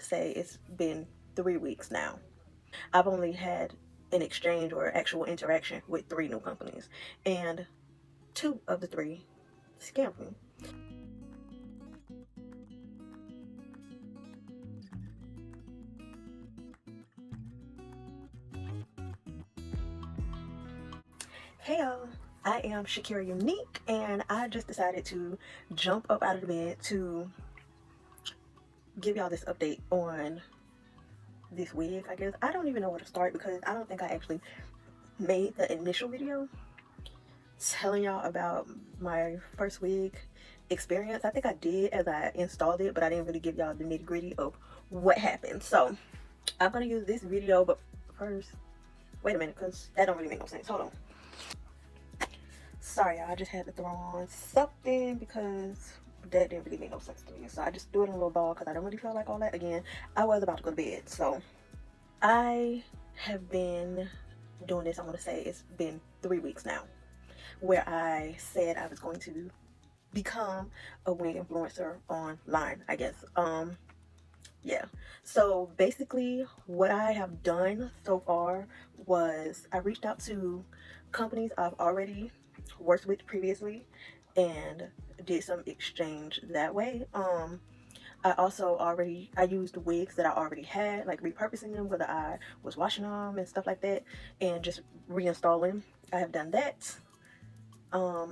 Say it's been 3 weeks now. I've only had an exchange or actual interaction with 3 new companies, and 2 of the 3 scammed me. Hey y'all, I am Shakira Unique, and I just decided to jump up out of the bed to give y'all this update on this wig. I guess I don't even know where to start because I don't think I actually made the initial video telling y'all about my first wig experience. I think I did as I installed it, but I didn't really give y'all the nitty-gritty of what happened. So I'm gonna use this video, but first, wait a minute, because that don't really make no sense. Hold on. Sorry, y'all, I just had to throw on something because that didn't really make no sense to me. So I just threw it in a little ball because I don't really feel like all that. Again, I was about to go to bed. So I have been doing this, I'm gonna say it's been 3 weeks now, where I said I was going to become a wig influencer online, I guess. Yeah. So basically what I have done so far was I reached out to companies I've already worked with previously and did some exchange that way. I used wigs that I already had, like repurposing them, whether I was washing them and stuff like that, and just reinstalling. I have done that,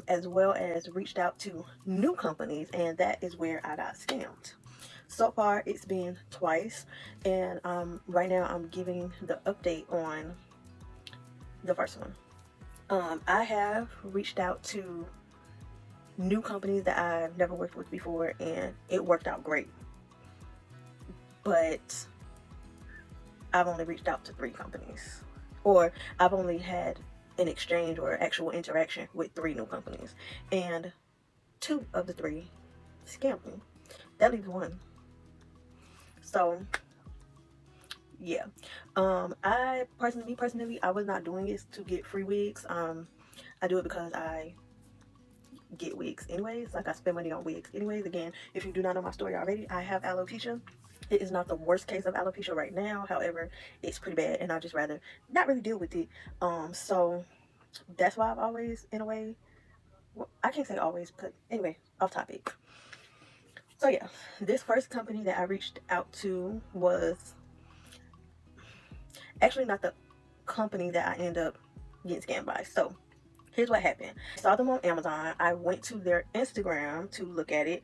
as well as reached out to new companies, and that is where I got scammed. So far it's been twice, and right now I'm giving the update on the first one. I have reached out to new companies that I've never worked with before, and it worked out great, but I've only reached out to 3 companies, or I've only had an exchange or actual interaction with 3 new companies, and 2 of the 3 scammed me. That leaves 1. So yeah, me personally, I was not doing this to get free wigs. I do it because I get wigs anyways. Like, I spend money on wigs anyways. Again, if you do not know my story already, I have alopecia. It is not the worst case of alopecia right now, however it's pretty bad, and I just rather not really deal with it. So that's why I've always, in a way, well, I can't say always, but anyway, off topic. So yeah, this first company that I reached out to was actually not the company that I end up getting scammed by. So here's what happened. I saw them on Amazon. I went to their Instagram to look at it.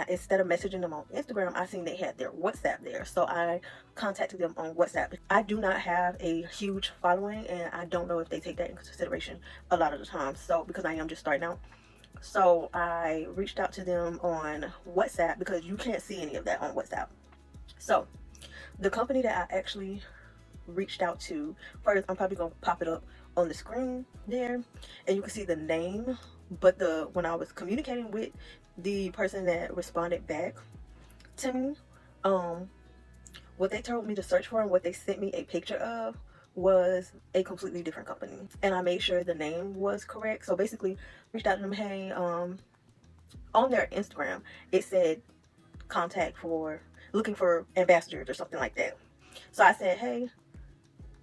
Instead of messaging them on Instagram, I seen they had their WhatsApp there, so I contacted them on WhatsApp. I do not have a huge following, and I don't know if they take that into consideration a lot of the time, so because I am just starting out. So I reached out to them on WhatsApp because you can't see any of that on WhatsApp. So the company that I actually reached out to first, I'm probably gonna pop it up on the screen there, and you can see the name, but when I was communicating with the person that responded back to me, what they told me to search for and what they sent me a picture of was a completely different company, and I made sure the name was correct. So basically reached out to them, hey, on their Instagram it said contact for looking for ambassadors or something like that. So I said, hey,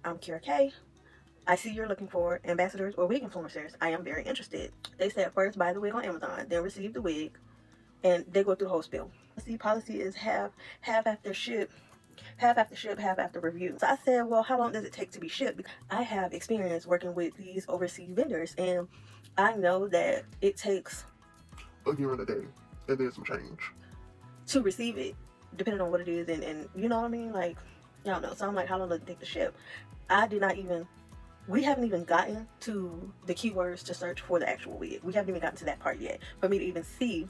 I'm Kira K. I see you're looking for ambassadors or wig influencers. I am very interested. They said first buy the wig on Amazon, then receive the wig, and they go through the whole spiel. See, policy is half after ship, half after review. So I said, well, how long does it take to be shipped? Because I have experience working with these overseas vendors, and I know that it takes a year and a day, and then some change to receive it, depending on what it is, and you know what I mean? Like, y'all know. So I'm like, how long does it take to ship? We haven't even gotten to the keywords to search for the actual wig. We haven't even gotten to that part yet for me to even see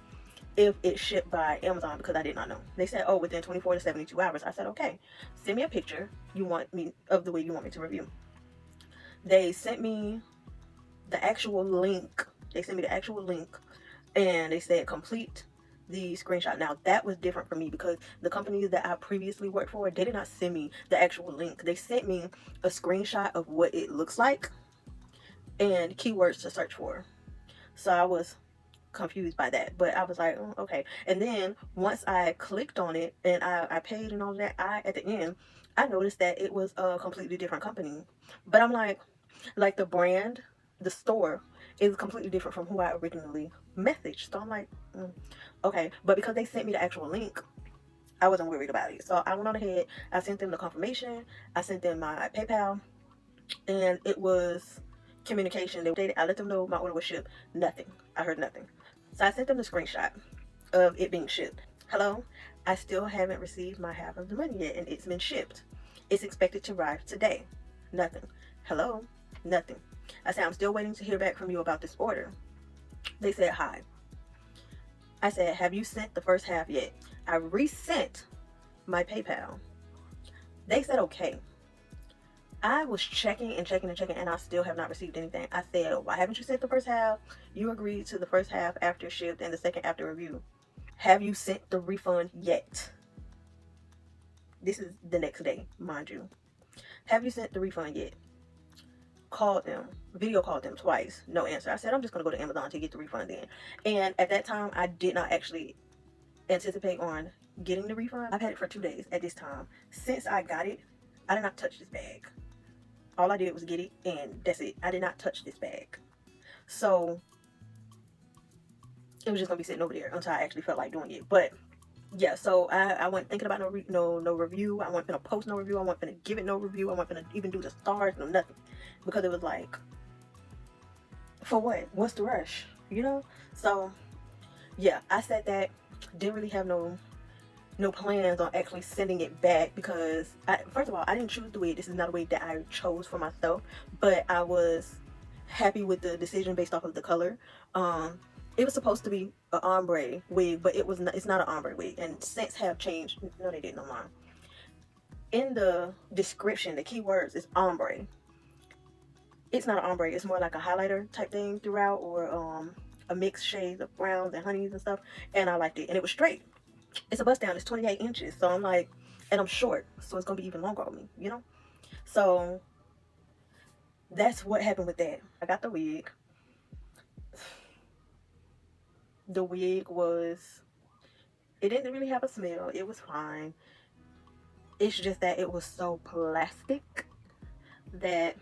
if it's shipped by Amazon, because I did not know. They said, oh, within 24 to 72 hours. I said, okay, send me a picture of the wig you want me to review. They sent me the actual link. And they said complete the screenshot. Now that was different for me because the companies that I previously worked for, they did not send me the actual link. They sent me a screenshot of what it looks like and keywords to search for. So I was confused by that. But I was like, okay. And then once I clicked on it and I paid and all that, at the end, I noticed that it was a completely different company. But I'm like the brand, the store is completely different from who I originally messaged. So I'm like, okay. But because they sent me the actual link, I wasn't worried about it. So I went on ahead, I sent them the confirmation, I sent them my PayPal, and it was communication. I let them know my order was shipped. Nothing. I heard nothing. So I sent them the screenshot of it being shipped. Hello, I still haven't received my half of the money yet, and it's been shipped. It's expected to arrive today. Nothing. Hello, nothing. I said, I'm still waiting to hear back from you about this order. They said hi. I said, have you sent the first half yet? I resent my PayPal. They said okay. I was checking and checking and checking, and I still have not received anything. I said, why haven't you sent the first half? You agreed to the first half after shipped and the second after review. Have you sent the refund yet? This is the next day, mind you. Have you sent the refund yet? Called them, video called them twice, no answer. I said, I'm just going to go to Amazon to get the refund in. And at that time, I did not actually anticipate on getting the refund. I've had it for 2 days at this time. Since I got it, I did not touch this bag. All I did was get it, and that's it. I did not touch this bag. So it was just gonna be sitting over there until I actually felt like doing it. But yeah, so I wasn't thinking about no review. I wasn't gonna post no review. I wasn't gonna give it no review. I wasn't gonna even do the stars, no nothing, because it was like, for what? What's the rush? You know? So yeah, I said that. Didn't really have no plans on actually sending it back, because first of all, I didn't choose the wig. This is not a wig that I chose for myself, but I was happy with the decision based off of the color. It was supposed to be an ombre wig, but it was not. It's not an ombre wig, and scents have changed. No, they didn't. Online in the description, the keywords is ombre. It's not an ombre. It's more like a highlighter type thing throughout, or a mixed shades of browns and honeys and stuff. And I liked it, and it was straight. It's a bust down. It's 28 inches. So I'm like, and I'm short, so it's gonna be even longer on me, you know. So that's what happened with that. I got the wig. The wig was, it didn't really have a smell. It was fine. It's just that it was so plastic that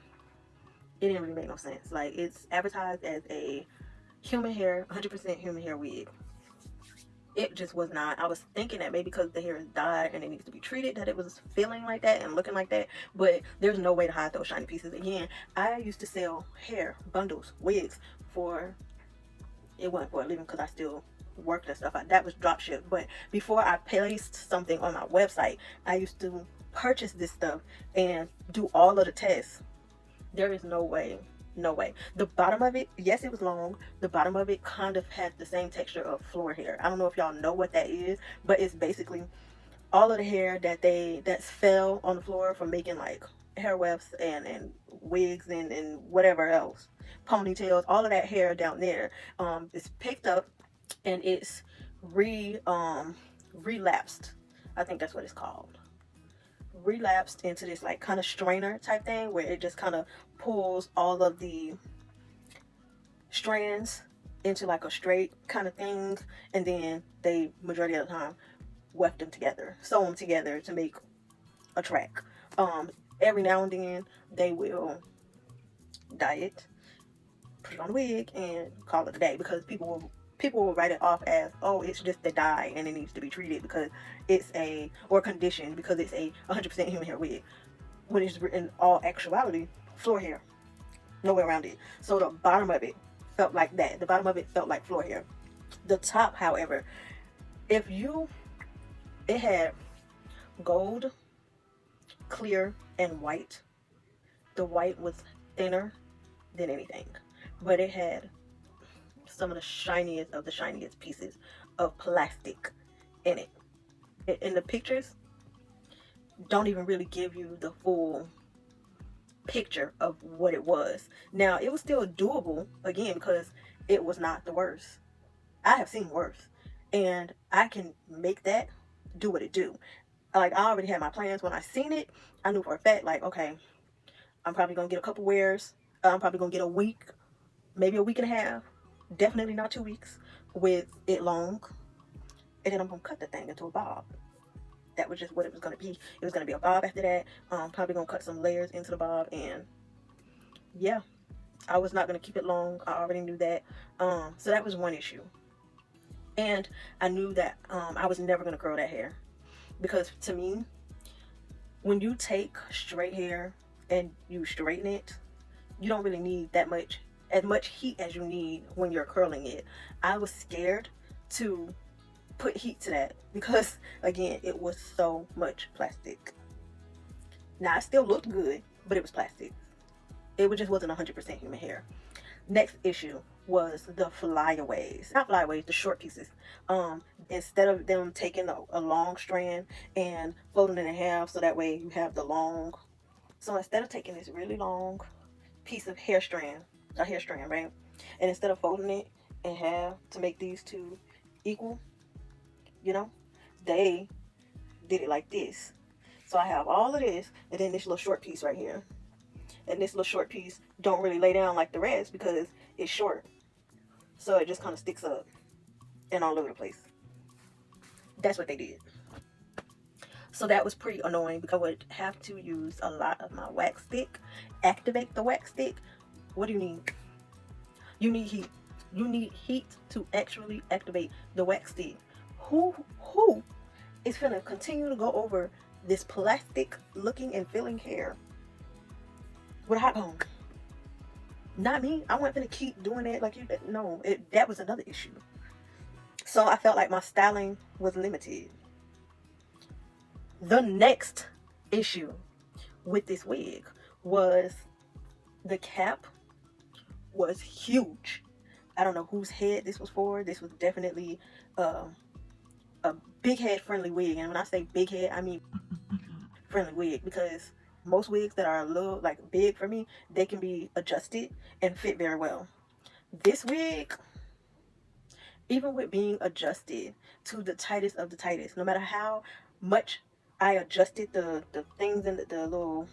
it didn't really make no sense. Like, it's advertised as a human hair, 100% human hair wig. It just was not. I was thinking that maybe because the hair is dyed and it needs to be treated, that it was feeling like that and looking like that. But there's no way to hide those shiny pieces. Again, I used to sell hair, bundles, wigs for, it wasn't for a living because I still worked and stuff. That was drop ship. But before I placed something on my website, I used to purchase this stuff and do all of the tests. There is no way. No way. The bottom of it, yes, it was long. The bottom of it kind of had the same texture of floor hair. I don't know if y'all know what that is, but it's basically all of the hair that fell on the floor from making like hair wefts and wigs and whatever else, ponytails, all of that hair down there is picked up, and it's relapsed. I think that's what it's called. Relapsed into this like kind of strainer type thing, where it just kind of pulls all of the strands into like a straight kind of thing, and then they majority of the time weft them together, sew them together to make a track. Every now and then they will dye it, put it on the wig, and call it a day, because people will write it off as, oh, it's just the dye and it needs to be treated because it's or conditioned because it's a 100% human hair wig, when it's in all actuality floor hair, no way around it. So the bottom of it felt like that. The bottom of it felt like floor hair. The top, however, it had gold, clear, and white. The white was thinner than anything, but it had some of the shiniest pieces of plastic in it. And the pictures don't even really give you the full picture of what it was. Now, it was still doable, again, because it was not the worst. I have seen worse, and I can make that do what it do. Like, I already had my plans when I seen it. I knew for a fact, like, okay, I'm probably gonna get a couple wears. I'm probably gonna get a week, maybe a week and a half. Definitely not 2 weeks. with it long, and then I'm gonna cut the thing into a bob. That was just what it was gonna be. It was gonna be a bob after that. Probably gonna cut some layers into the bob, and yeah, I was not gonna keep it long. I already knew that. So that was one issue, and I knew that I was never gonna curl that hair, because to me, when you take straight hair and you straighten it, you don't really need that much, as much heat as you need when you're curling it. I was scared to put heat to that because, again, it was so much plastic. Now, it still looked good, but it was plastic. It just wasn't 100% human hair. Next issue was the flyaways. Not flyaways, the short pieces. Instead of them taking a long strand and folding it in half so that way you have the long. So instead of taking this really long piece of hair strand, right? And instead of folding it in half to make these two equal, you know, they did it like this. So I have all of this and then this little short piece right here. And this little short piece don't really lay down like the rest because it's short. So it just kind of sticks up and all over the place. That's what they did. So that was pretty annoying because I would have to use a lot of my wax stick. Activate the wax stick. What do you need? You need heat. You need heat to actually activate the wax stick. Who is gonna continue to go over this plastic looking and feeling hair with a hot comb? Not me. I wasn't gonna keep doing it like you. No, that was another issue. So I felt like my styling was limited. The next issue with this wig was the cap was huge. I don't know whose head this was for. This was definitely a big head friendly wig. And when I say big head, I mean friendly wig, because most wigs that are a little like big for me, they can be adjusted and fit very well. This wig, even with being adjusted to the tightest of the tightest, no matter how much I adjusted the things in the little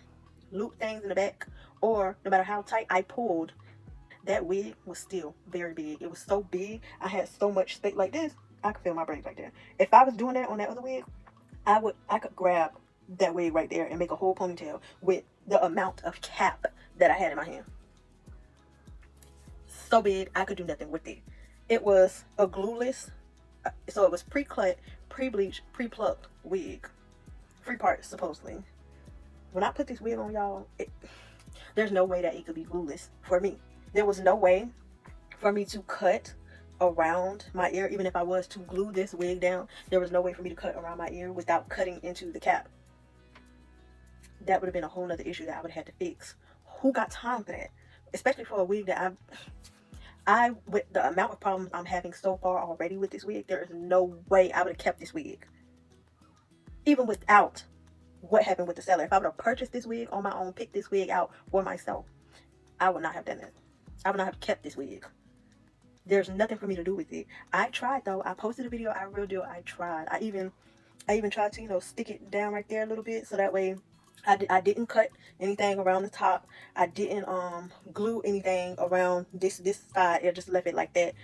loop things in the back, or no matter how tight I pulled, that wig was still very big. It was so big. I had so much space like this. I could feel my braids right there. If I was doing that on that other wig, I could grab that wig right there and make a whole ponytail with the amount of cap that I had in my hand. So big, I could do nothing with it. It was a glueless, so it was pre-cut, pre-bleached, pre-plucked wig. 3 parts, supposedly. When I put this wig on, y'all, there's no way that it could be glueless for me. There was no way for me to cut around my ear. Even if I was to glue this wig down, there was no way for me to cut around my ear without cutting into the cap. That would have been a whole nother issue that I would have had to fix. Who got time for that? Especially for a wig that with the amount of problems I'm having so far already with this wig, there is no way I would have kept this wig. Even without what happened with the seller. If I would have purchased this wig on my own, picked this wig out for myself, I would not have done that. I would not have kept this wig. There's nothing for me to do with it. I tried though. I posted a video. I real deal. I tried. I even tried to, stick it down right there a little bit so that way I didn't cut anything around the top. I didn't glue anything around this side. I just left it like that,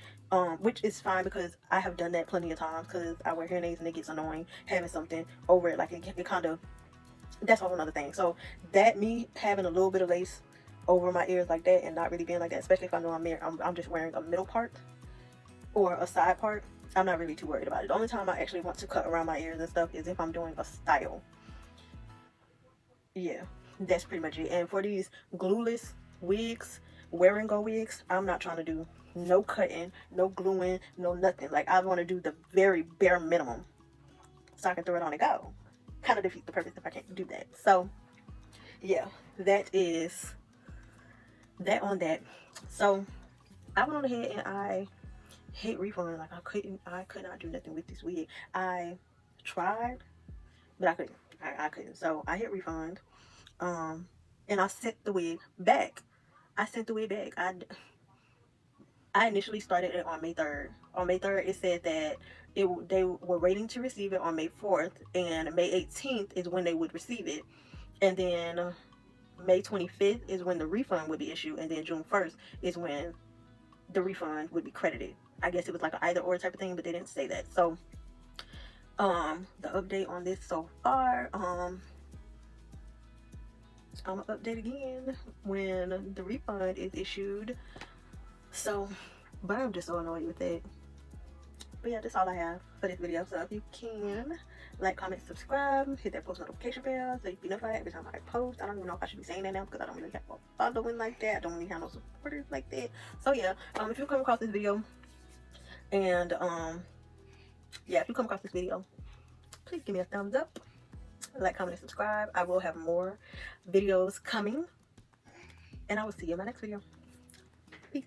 which is fine because I have done that plenty of times because I wear hearing aids and it gets annoying having something over it. Like it kind of, that's a whole other thing. So that me having a little bit of lace over my ears like that and not really being like that, especially if I know I'm just wearing a middle part or a side part, I'm not really too worried about it. The only time I actually want to cut around my ears and stuff is if I'm doing a style. Yeah, that's pretty much it. And for these glueless wigs, wear and go wigs, I'm not trying to do no cutting, no gluing, no nothing. Like, I want to do the very bare minimum so I can throw it on and go. Kind of defeat the purpose if I can't do that. So yeah, that is that on that. So I went on ahead and I hit refund. Like, I could not do nothing with this wig. I tried, but I couldn't. I couldn't. So I hit refund. And I sent the wig back. I initially started it on May 3rd. On May 3rd, it said that they were waiting to receive it on May 4th, and May 18th is when they would receive it. And then May 25th is when the refund would be issued, and then June 1st is when the refund would be credited. I guess it was like an either or type of thing, but they didn't say that. So the update on this so far, I'm gonna update again when the refund is issued. So, but I'm just so annoyed with it. But yeah, that's all I have for this video. So if you can like, comment, subscribe, hit that post notification bell so you can be notified every time I post. I don't even know if I should be saying that now because I don't really have a following like that. I don't really have no supporters like that. So yeah, if you come across this video and yeah, if you come across this video, please give me a thumbs up, like, comment, and subscribe. I will have more videos coming, and I will see you in my next video. Peace.